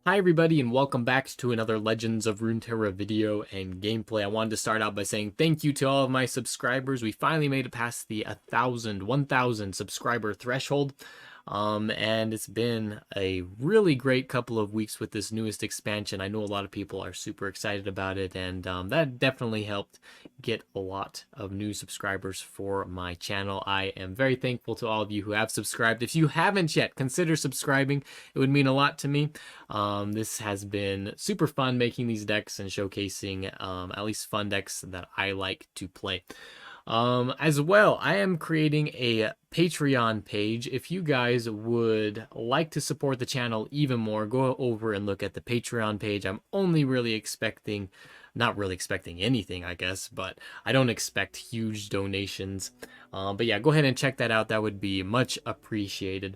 Hi everybody and welcome back to another Legends of Runeterra video and gameplay. I wanted to start out by saying thank you to all of my subscribers. We finally made it past the 1,000 subscriber threshold. And it's been a really great couple of weeks with this newest expansion. I know a lot of people are super excited about it, and that definitely helped get a lot of new subscribers for my channel. I am very thankful to all of you who have subscribed. If you haven't yet, consider subscribing. It would mean a lot to me. This has been super fun making these decks and showcasing at least fun decks that I like to play. As well, I am creating a Patreon page. If you guys would like to support the channel even more, go over and look at the Patreon page. I'm only really expecting, not really expecting anything, I guess, but I don't expect huge donations. But yeah, go ahead and check that out. That would be much appreciated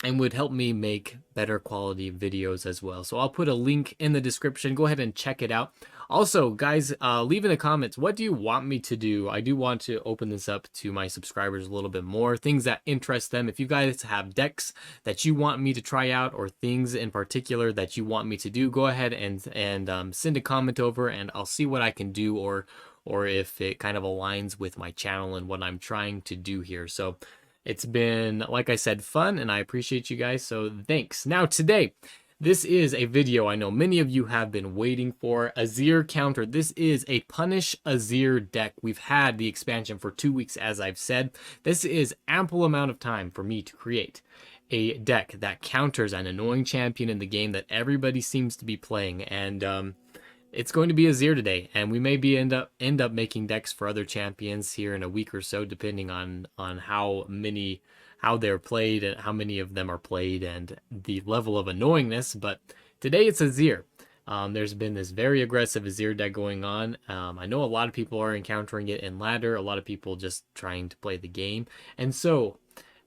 and would help me make better quality videos as well. So I'll put a link in the description. Go ahead and check it out. Also, guys, leave in the comments, what do you want me to do? I do want to open this up to my subscribers a little bit more, things that interest them. If you guys have decks that you want me to try out or things in particular that you want me to do, go ahead and send a comment over and I'll see what I can do or if it kind of aligns with my channel and what I'm trying to do here. So it's been, like I said, fun, and I appreciate you guys, so thanks. Now, today, this is a video I know many of you have been waiting for. Azir counter. This is a Punish Azir deck. We've had the expansion for 2 weeks, as I've said. This is ample amount of time for me to create a deck that counters an annoying champion in the game that everybody seems to be playing, and it's going to be Azir today, and we may be end up making decks for other champions here in a week or so, depending on how they're played and how many of them are played and the level of annoyingness. But today it's Azir. There's been this very aggressive Azir deck going on. I know a lot of people are encountering it in ladder, a lot of people just trying to play the game, and so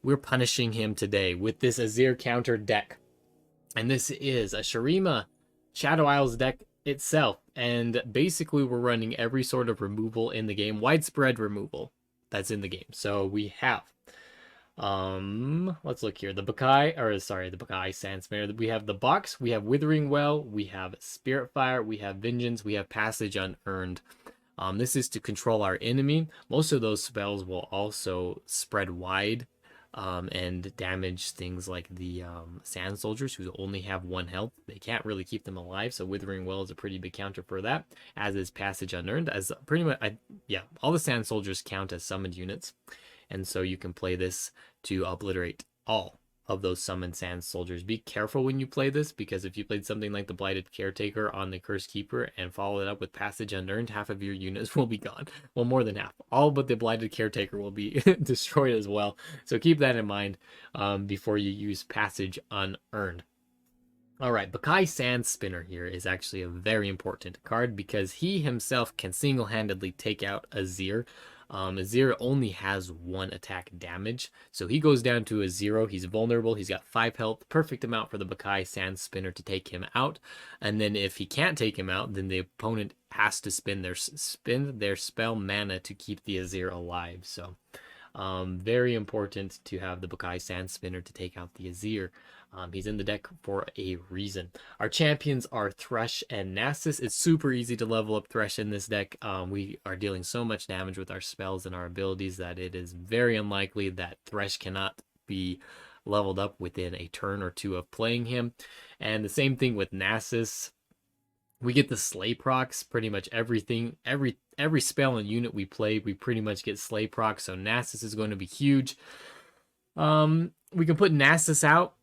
we're punishing him today with this Azir counter deck. And this is a Shurima Shadow Isles deck itself, and basically we're running every sort of removal in the game, widespread removal that's in the game. So we have let's look here, the Bakai Sandsmere. We have the Box, we have Withering Well, we have Spirit Fire, we have Vengeance, we have Passage Unearned. This is to control our enemy. Most of those spells will also spread wide and damage things like the Sand Soldiers, who only have 1 health. They can't really keep them alive, so Withering Well is a pretty big counter for that, as is Passage Unearned. As pretty much, all the Sand Soldiers count as summoned units, and so you can play this to obliterate all of those summoned Sand Soldiers. Be careful when you play this, because if you played something like the Blighted Caretaker on the Cursed Keeper and follow it up with Passage Unearned, half of your units will be gone. Well, more than half. All but the Blighted Caretaker will be destroyed as well. So keep that in mind before you use Passage Unearned. Alright, Bakai Sand Spinner here is actually a very important card because he himself can single-handedly take out Azir. Azir only has 1 attack damage, so he goes down to a 0. He's vulnerable, he's got 5 health, perfect amount for the Bakai Sand Spinner to take him out. And then if he can't take him out, then the opponent has to spend their spell mana to keep the Azir alive. So very important to have the Bakai Sand Spinner to take out the Azir. He's in the deck for a reason. Our champions are Thresh and Nasus. It's super easy to level up Thresh in this deck. We are dealing so much damage with our spells and our abilities that it is very unlikely that Thresh cannot be leveled up within a turn or 2 of playing him. And the same thing with Nasus. We get the Slay procs, pretty much everything, every spell and unit we play, we pretty much get Slay procs, so Nasus is going to be huge. We can put Nasus out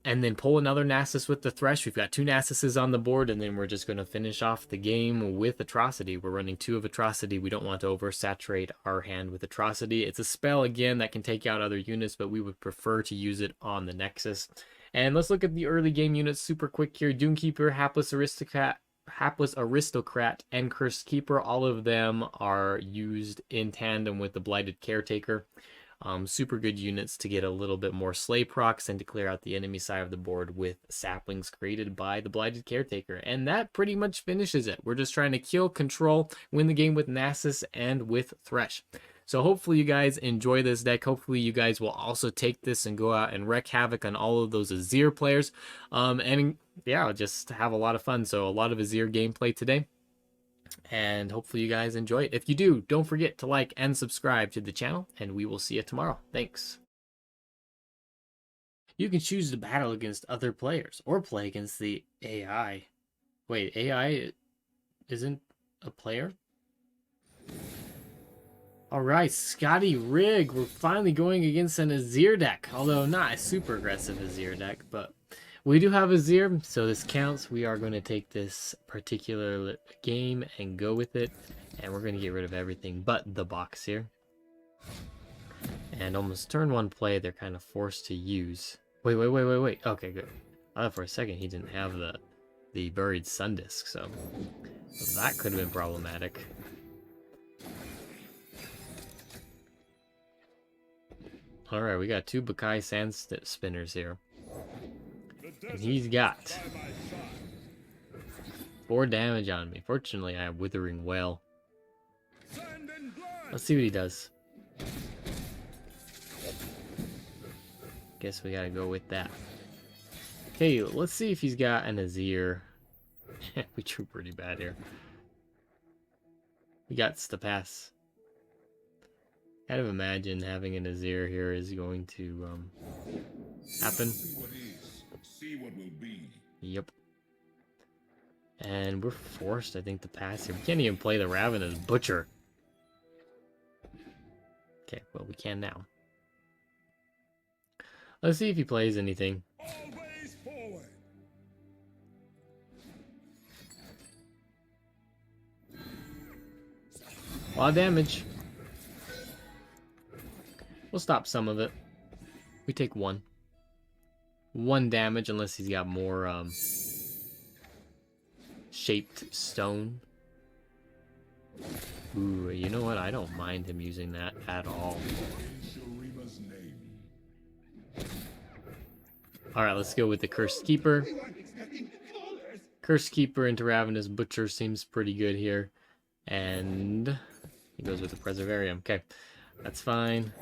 and then pull another Nasus with the Thresh. We've got 2 Nasuses on the board, and then we're just going to finish off the game with Atrocity. We're running 2 of Atrocity. We don't want to oversaturate our hand with Atrocity. It's a spell, again, that can take out other units, but we would prefer to use it on the Nexus. And let's look at the early game units super quick here. Doomkeeper, Hapless Aristocrat, and Cursed Keeper. All of them are used in tandem with the Blighted Caretaker. Super good units to get a little bit more Slay procs and to clear out the enemy side of the board with saplings created by the Blighted Caretaker. And that pretty much finishes it. We're just trying to kill, control, win the game with Nasus and with Thresh. So hopefully you guys enjoy this deck. Hopefully you guys will also take this and go out and wreak havoc on all of those Azir players. And yeah, just have a lot of fun. So a lot of Azir gameplay today. And hopefully you guys enjoy it. If you do, don't forget to like and subscribe to the channel, and we will see you tomorrow. Thanks. You can choose to battle against other players or play against the AI. Wait, AI isn't a player? Alright, Scotty Rig. We're finally going against an Azir deck. Although not a super aggressive Azir deck, but we do have Azir, so this counts. We are going to take this particular game and go with it. And we're going to get rid of everything but the box here. And almost turn one play, they're kind of forced to use. Wait. Okay, good. I thought for a second he didn't have the buried sun disk, so that could have been problematic. Alright, we got two Bakai Sand Spinners here. And he's got 4 damage on me. Fortunately, I have Withering Wail. Let's see what he does. Guess we gotta go with that. Okay, let's see if he's got an Azir. We drew pretty bad here. We got to pass. Kind of imagine having an Azir here is going to happen. See what will be. Yep. And we're forced, I think, to pass here. We can't even play the Ravenous Butcher. Okay, well, we can now. Let's see if he plays anything. Always forward. A lot of damage. We'll stop some of it. We take 1. 1 damage unless he's got more shaped stone. Ooh, you know what? I don't mind him using that at all. Alright, let's go with the Cursed Keeper. Cursed Keeper into Ravenous Butcher seems pretty good here. And he goes with the Preservarium. Okay, that's fine.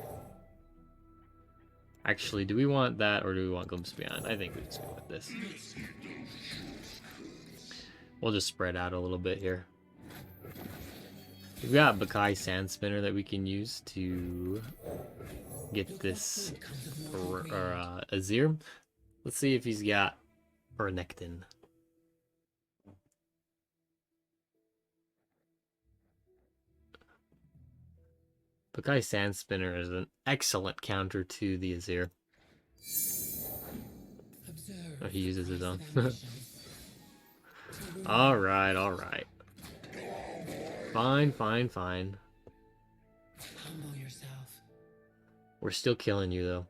Actually, do we want that or do we want Glimpse Beyond? I think we just go with this. We'll just spread out a little bit here. We've got Bakai Sand Spinner that we can use to get this Azir. Let's see if he's got Ernectin. Bakai Sand Spinner is an excellent counter to the Azir. Oh, he uses his own. Alright. Fine. Humble yourself. We're still killing you, though.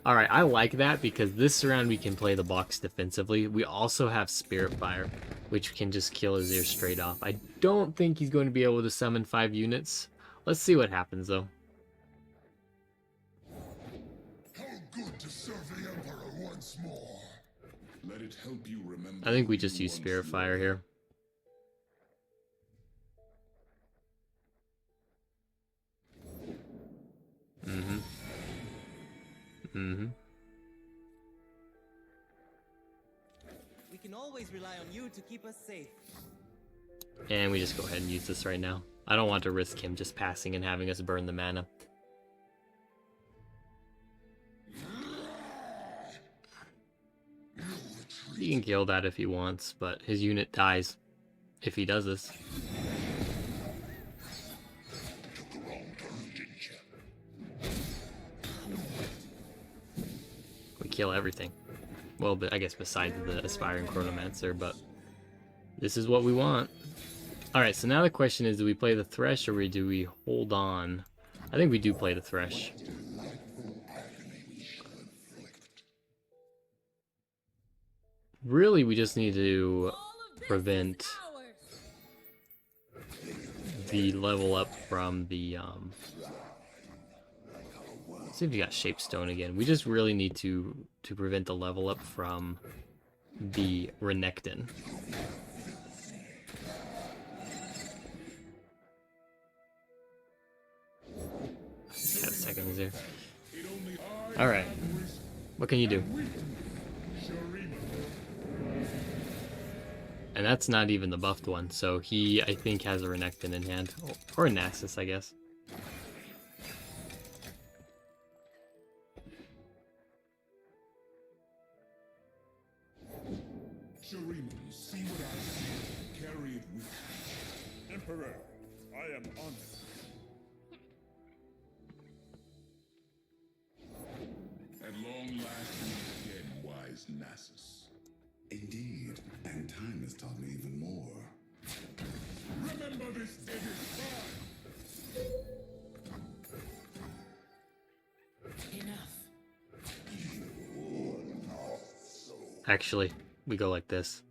Alright, I like that because this round we can play the box defensively. We also have Spirit Fire, which can just kill Azir straight off. I don't think he's going to be able to summon 5 units. Let's see what happens, though. How good to serve the Emperor once more. Let it help you remember. I think we just use Spirit Fire here. We can always rely on you to keep us safe. And we just go ahead and use this right now. I don't want to risk him just passing and having us burn the mana. He can kill that if he wants, but his unit dies if he does this. We kill everything. Well, but I guess besides the Aspiring Chronomancer, but this is what we want. Alright, so now the question is, do we play the Thresh or do we hold on? I think we do play the Thresh. Really, we just need to prevent the level up from the, let's see if you got Shapestone again. We just really need to prevent the level up from the Renekton. things here. Alright. What can you do? And that's not even the buffed one, so he, I think, has a Renekton in hand. Or a Nasus, I guess. Shuriman, see what I see. Carry it with you. Emperor, I am honored. At long last, we again, wise Nasus. Indeed, and time has taught me even more. Remember this day is fine. Actually, we go like this.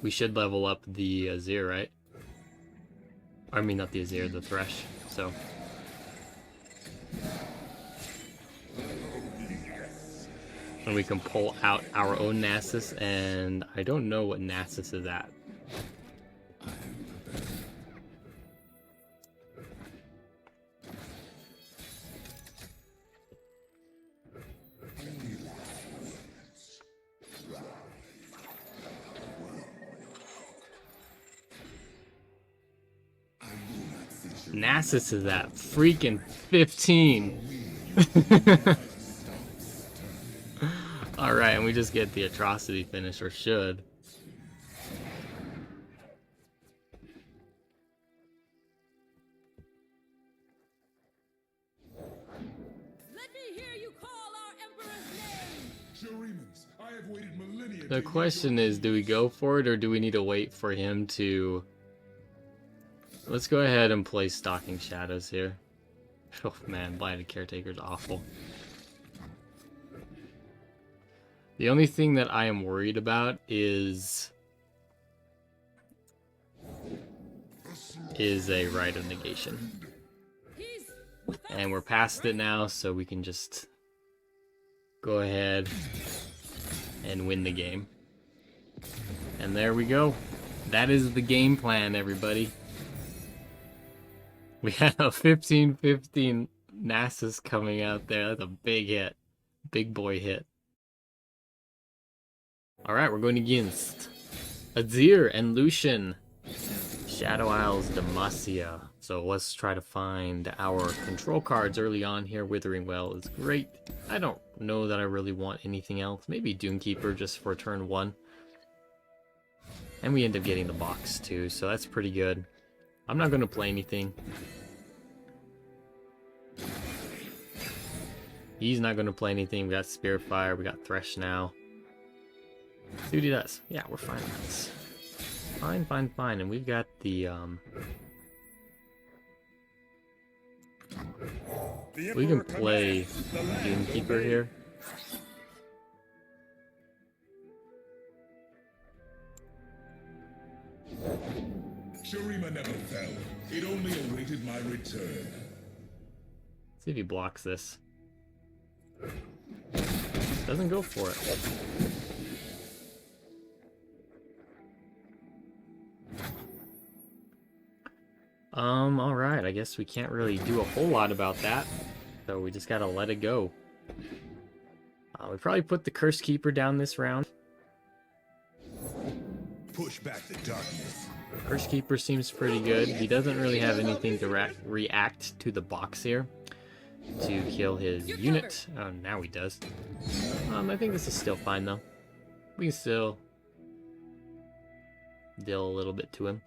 We should level up the Azir, right? I mean, not the Azir, the Thresh. So. And we can pull out our own Nasus, and I don't know what Nasus is at. Nasus is at freaking 15. Alright, and we just get the atrocity finish, or should. Let me hear you call our Emperor's name! Shurimans, I have waited millennia. The question is, do we go for it, or do we need to wait for him to... Let's go ahead and play Stalking Shadows here. Oh man, Blinded Caretaker's awful. The only thing that I am worried about is a Rite of Negation. And we're past it now, so we can just go ahead and win the game. And there we go. That is the game plan, everybody. We have a 15-15 Nasus coming out there. That's a big hit. Big boy hit. Alright, we're going against Azir and Lucian. Shadow Isles Demacia. So let's try to find our control cards early on here. Withering Well is great. I don't know that I really want anything else. Maybe Doomkeeper just for turn 1. And we end up getting the box too, so that's pretty good. I'm not going to play anything. He's not going to play anything. We got Spirit Fire. We got Thresh now. See what he does. Yeah, we're fine with this. Fine, fine, fine. And we've got the, we can play Doomkeeper here. Shurima never fell. It only awaited my return. See if he blocks this. Doesn't go for it. Alright, I guess we can't really do a whole lot about that. So we just gotta let it go. We probably put the Curse Keeper down this round. Push back the darkness. Curse Keeper seems pretty good. He doesn't really have anything to react to the box here to kill his unit. Oh, now he does. I think this is still fine though. We can still deal a little bit to him.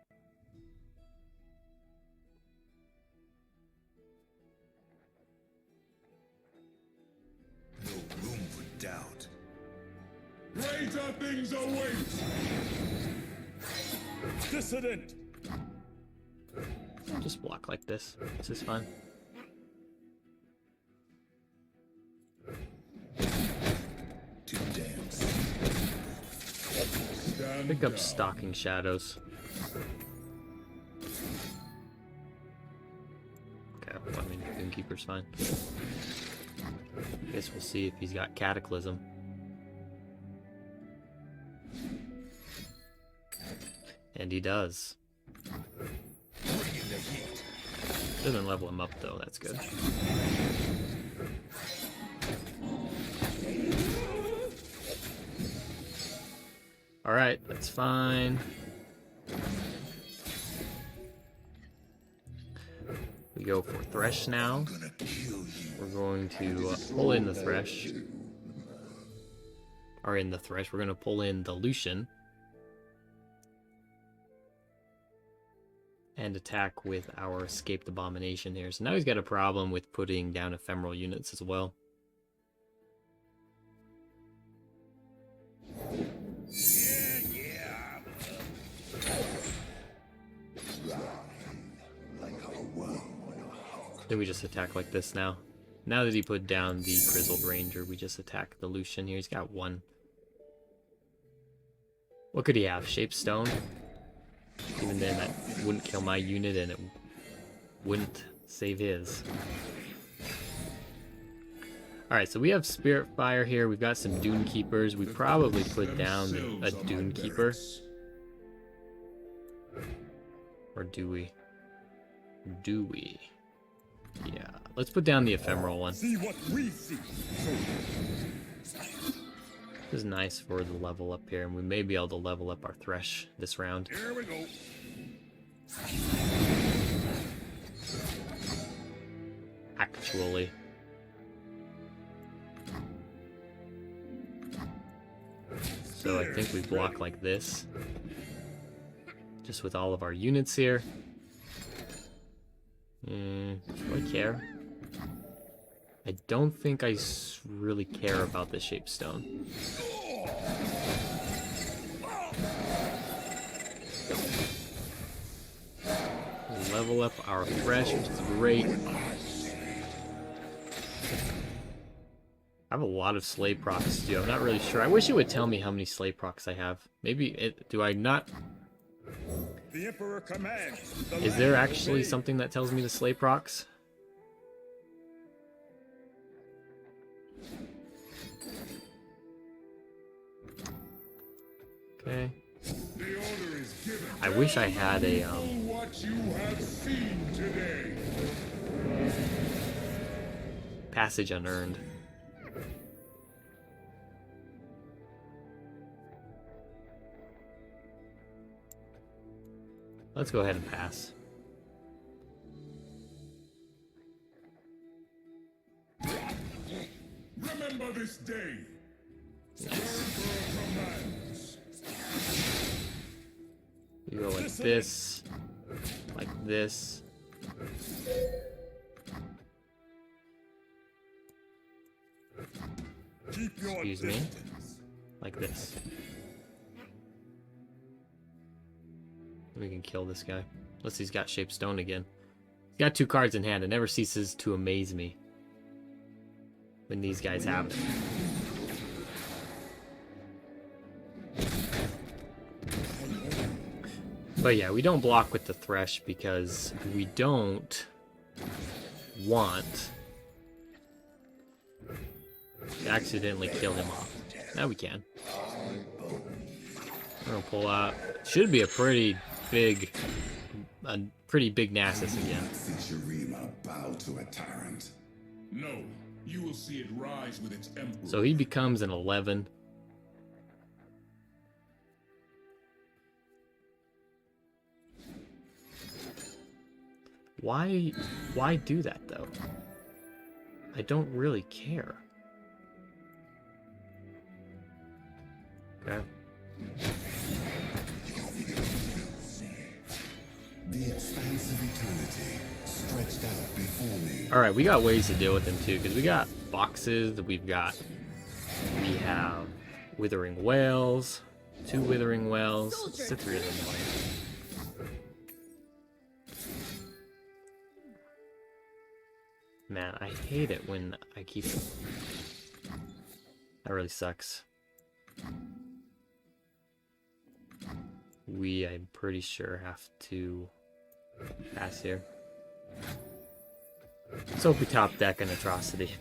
No room for doubt. Greater things await! Dissident! Just block like this. This is fine. To dance. Pick up Stalking Shadows. Okay, well, I mean, Doomkeeper's fine. Guess we'll see if he's got Cataclysm. And he does. Bring in the heat. Doesn't level him up though, that's good. Alright, that's fine. We go for Thresh now. We're going to pull in the Thresh. Or in the Thresh, we're going to pull in the Lucian. And attack with our Escaped Abomination here. So now he's got a problem with putting down ephemeral units as well. Then we just attack like this now. Now that he put down the Grizzled Ranger, we just attack the Lucian here. He's got one. What could he have? Shape Stone? Even then, that wouldn't kill my unit, and it wouldn't save his. Alright, so we have Spirit Fire here. We've got some Dune Keepers. We probably put down a Dune Keeper. Or do we? Do we? Yeah, let's put down the ephemeral one. See what we see. This is nice for the level up here, and we may be able to level up our Thresh this round. Here we go. Actually. So I think we block like this. Just with all of our units here. Do I care? I don't think I really care about the Shape Stone. Level up our Thresh, which is great. I have a lot of Slay procs too. I'm not really sure. I wish it would tell me how many Slay procs I have. Maybe it... Do I not... The Emperor commands. Is there actually something that tells me the Slay procs? Okay. The order is given. I wish I had a What you have seen today. passage unearned. Let's go ahead and pass. Remember this day. We go like this, like this. Keep your Excuse me. distance. Like this. We can kill this guy. Unless he's got Shape Stone again. He's got 2 cards in hand. It never ceases to amaze me when these guys have it. But yeah, we don't block with the Thresh because we don't want to accidentally kill him off. Now we can. We're gonna pull out. Should be a pretty big Nasus again. See Shurima bow to a tyrant. No, you will see it rise with its emperor. So he becomes an 11. Why do that though? I don't really care. Okay. The expanse of eternity stretched out before me. Alright, we got ways to deal with him too, because we got boxes, we have Withering Whales, 2 Withering Whales, it's really annoying. Man, I hate it when I keep it. That really sucks. I'm pretty sure, have to pass here. So if we top deck an Atrocity.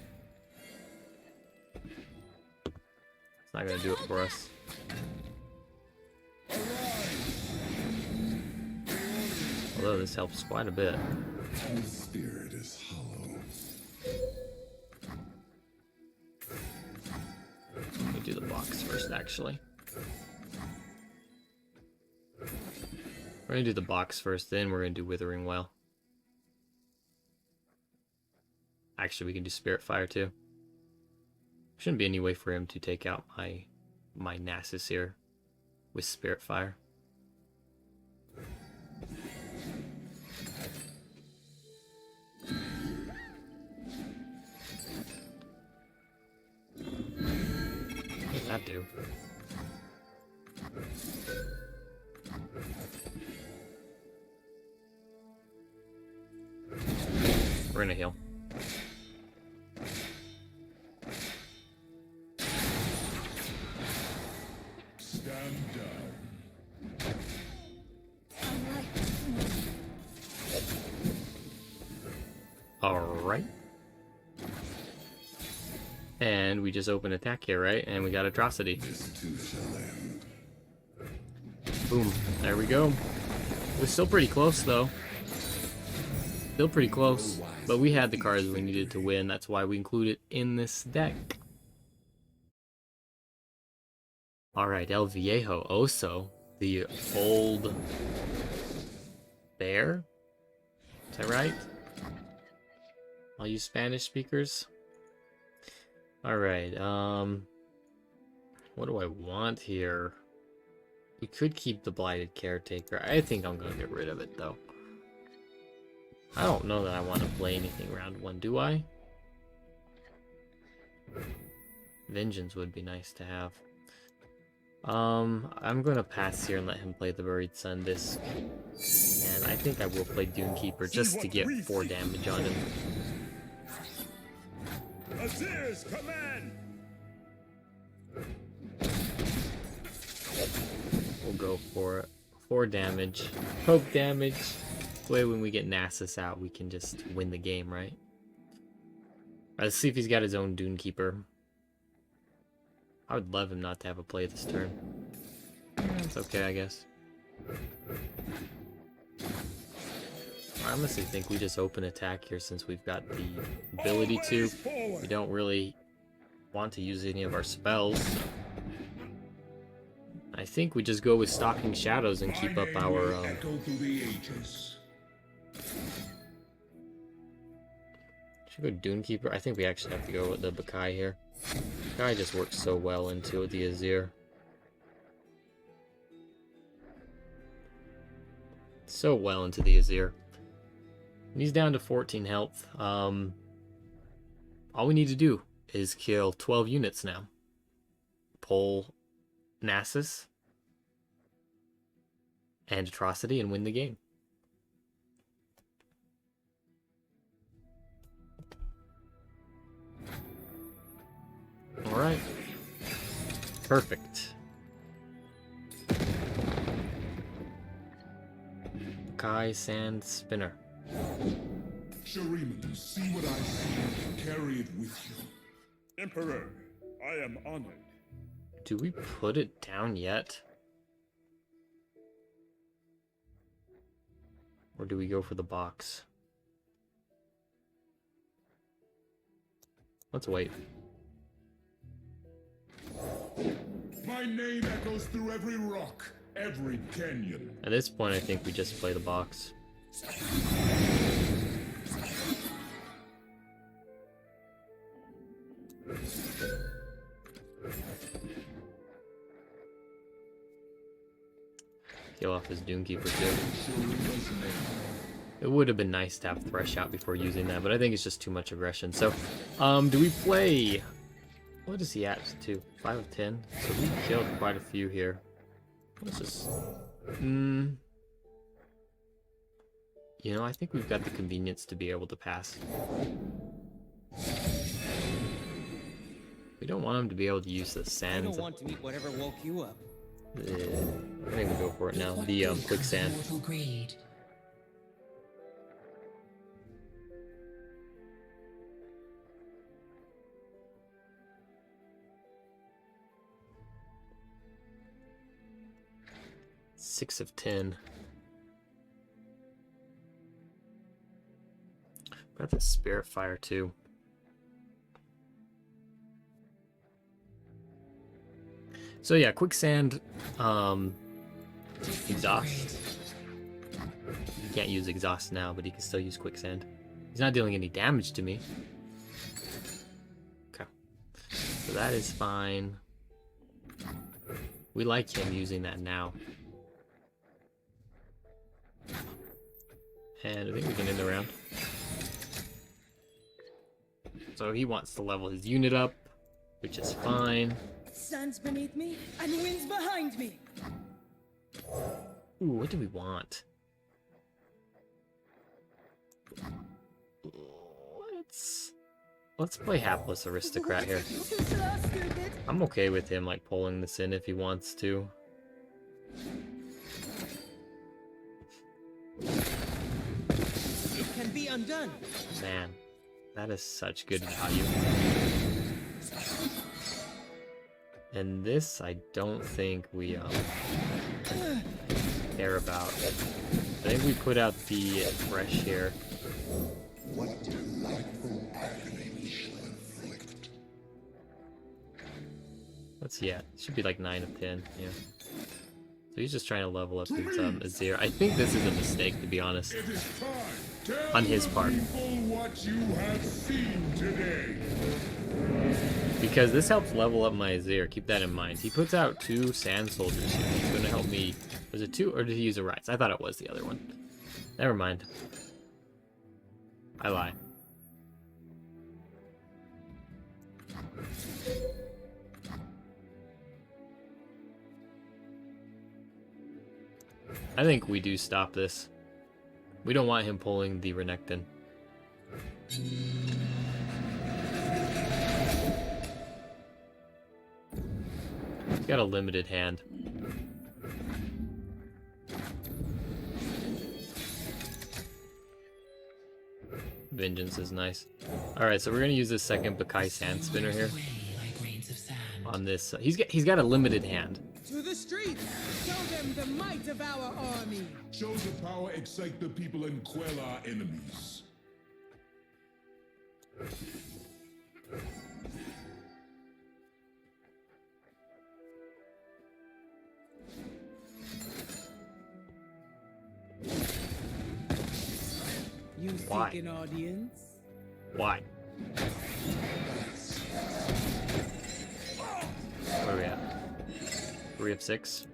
It's not gonna do it for us. Although this helps quite a bit. His spirit is hollow. Let me do the box first, actually. We're gonna do the box first, then we're gonna do Withering Well. Actually, we can do Spirit Fire too. Shouldn't be any way for him to take out my Nasus here with Spirit Fire. What does that do? We're gonna heal. Stand down. Alright. And we just open attack here, right? And we got Atrocity. This too shall end. Boom. There we go. It was still pretty close, though. Still pretty close. But we had the cards we needed to win. That's why we include it in this deck. Alright, El Viejo Oso. The old bear? Is that right? All you Spanish speakers? Alright, what do I want here? We could keep the Blighted Caretaker. I think I'm gonna get rid of it, though. I don't know that I want to play anything round one, do I? Vengeance would be nice to have. I'm gonna pass here and let him play the Buried Sun Disc. And I think I will play Dunekeeper just to get 4 damage on him. Azir's command! We'll go for it. 4 damage. Poke damage. This way when we get Nasus out, we can just win the game, right? Alright, let's see if he's got his own Dunekeeper. I would love him not to have a play this turn. It's okay, I guess. I honestly think we just open attack here since we've got the ability to. We don't really want to use any of our spells. So I think we just go with Stalking Shadows and keep up our... Echo through the ages. Should we go Dunekeeper? I think we actually have to go with the Bakai here. Bakai just works so well into the Azir. So well into the Azir. And he's down to 14 health. All we need to do is kill 12 units now. Pull Nasus and Atrocity and win the game. Alright. Perfect. Kai Sand Spinner. Shuriman, see what I see. Carry it with you. Emperor, I am honored. Do we put it down yet? Or do we go for the box? Let's wait. My name echoes through every rock, every canyon. At this point, I think we just play the box. Kill off his Dunekeeper too. It would have been nice to have Thresh out before using that, but I think it's just too much aggression. So, do we play... What is he at to? 5 of 10? So we killed quite a few here. Let's just... You know, I think we've got the convenience to be able to pass. We don't want him to be able to use the I sands. don't want to meet whatever woke you up. I think we go for it now. The quicksand. Mortal greed. Six of 10. Got the Spirit Fire too. So yeah, Quicksand, Exhaust. He can't use Exhaust now, but he can still use Quicksand. He's not dealing any damage to me. Okay. So that is fine. We like him using that now. And I think we can end the round. So he wants to level his unit up, which is fine. Sands beneath me and winds behind me. Ooh, what do we want? Let's play Hapless Aristocrat here. I'm okay with him like pulling this in if he wants to. It can be undone. Man, that is such good value. And this I don't think we care about. I think we put out the Thresh here. What delightful agony we shall inflict. Let's see, yeah, it should be like 9 of 10, yeah. So he's just trying to level up his Azir. I think this is a mistake, to be honest, It is time. Tell on his the part. people what you have seen today. Because this helps level up my Azir, keep that in mind. He puts out 2 Sand Soldiers here. He's going to help me. Was it 2 or did he use a Rise? I thought it was the other one. Never mind. I lie. I think we do stop this. We don't want him pulling the Renekton. He's got a limited hand. Vengeance is nice. Alright, so we're gonna use this second Bakai Sand Spinner here. On this, he's got a limited hand. To the streets! Show them the might of our army! Show the power, excite the people, and quell our enemies. You Why? seek an audience? Why? Where are we at? 3 of 6.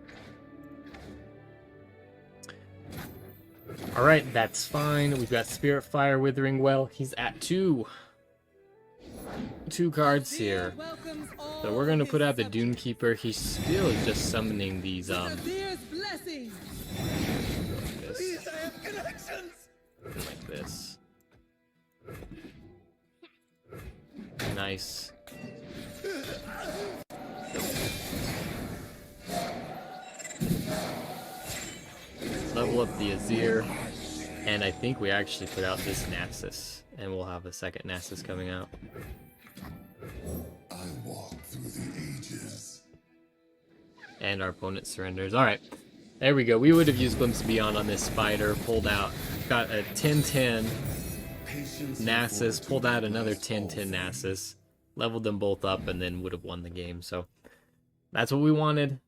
Alright, that's fine. We've got Spirit Fire Withering Well. He's at 2 cards here. So we're gonna put out the Dune Keeper. He's still just summoning these Azir's blessing! this. I have connections! Like this. Nice. Level up the Azir, and I think we actually put out this Nasus, and we'll have a second Nasus coming out. I walk through the ages. And our opponent surrenders. Alright, there we go. We would have used Glimpse Beyond on this spider, pulled out, got a 10-10 Nasus, pulled out another 10-10 Nasus, leveled them both up, and then would have won the game. So that's what we wanted.